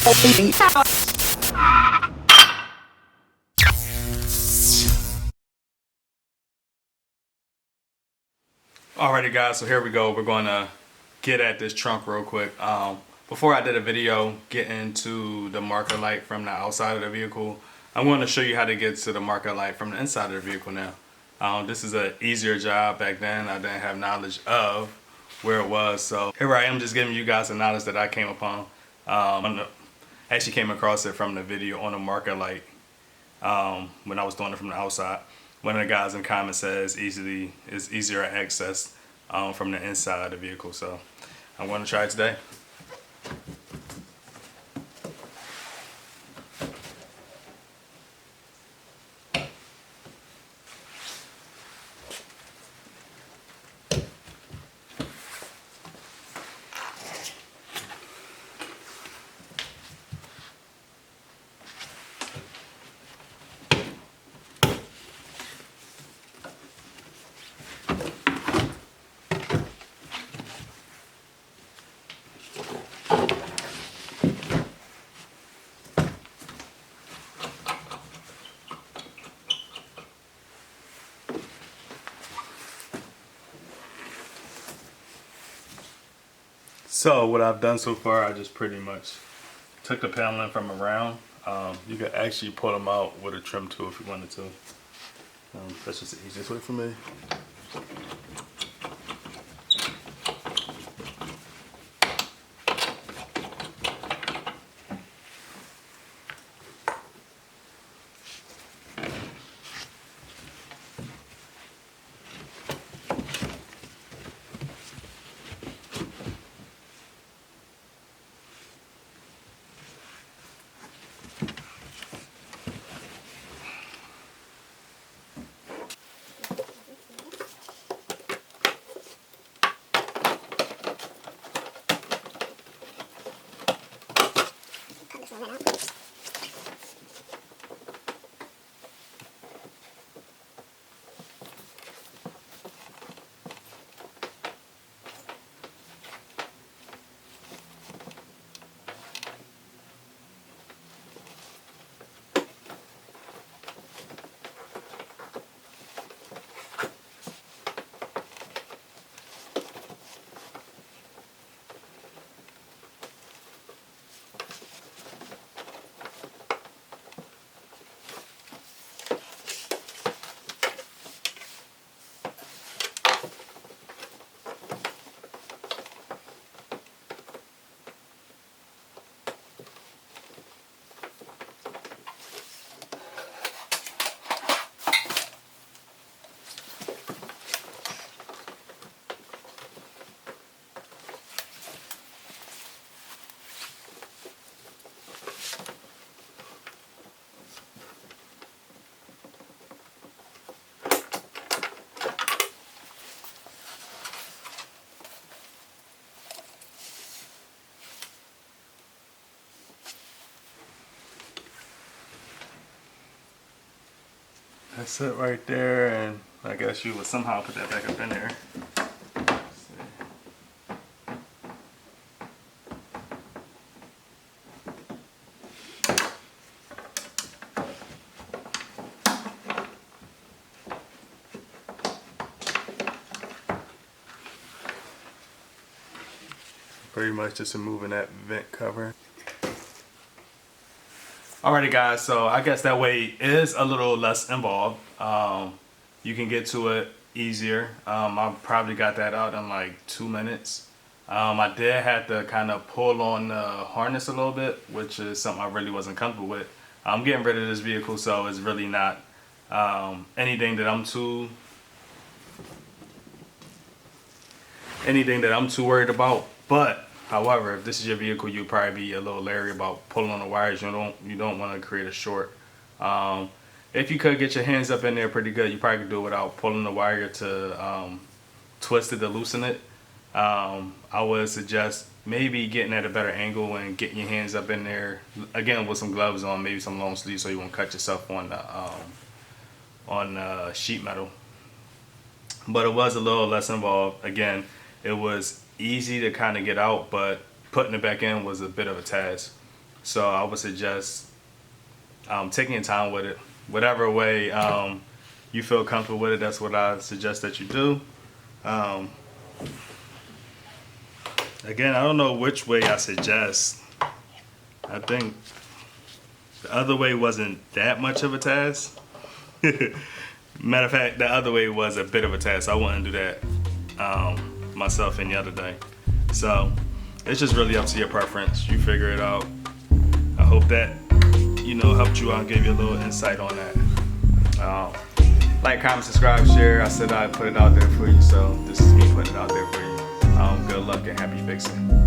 Alrighty guys, so here we go. We're going to get at this trunk real quick. Before I did a video getting to the marker light from the outside of the vehicle, I'm going to show you how to get to the marker light from the inside of the vehicle now. This is an easier job. Back then I didn't have knowledge of where it was, so here I am just giving you guys the knowledge that I came upon. Actually came across it from the video on the marker light when I was doing it from the outside. One of the guys in the comments says it's easier access from the inside of the vehicle, so I'm going to try it today. So what I've done so far, I just pretty much took the paneling from around. You could actually pull them out with a trim tool if you wanted to. That's just the easiest way for me. That's it right there, and I guess you would somehow put that back up in there. Pretty much just removing that vent cover. Alrighty guys, so I guess that way is a little less involved. You can get to it easier. I probably got that out in like 2 minutes. I did have to kind of pull on the harness a little bit, which is something I really wasn't comfortable with. I'm getting rid of this vehicle, so it's really not anything that I'm too worried about. But however, if this is your vehicle, you'll probably be a little leery about pulling on the wires. You don't want to create a short. If you could get your hands up in there pretty good, you probably could do it without pulling the wire to twist it to loosen it. I would suggest maybe getting at a better angle and getting your hands up in there again with some gloves on, maybe some long sleeves, so you won't cut yourself on the sheet metal. But it was a little less involved. Again, it was easy to kind of get out, but putting it back in was a bit of a task. So I would suggest taking your time with it. Whatever way you feel comfortable with it, that's what I suggest that you do. Again, I don't know which way I suggest. I think the other way wasn't that much of a task. Matter of fact, the other way was a bit of a task. I wouldn't do that myself any other day. So it's just really up to your preference. You figure it out. I hope that, you know, helped you out and gave you a little insight on that. Like, comment, subscribe, share. I said I'd put it out there for you, so this is me putting it out there for you. Good luck and happy fixing.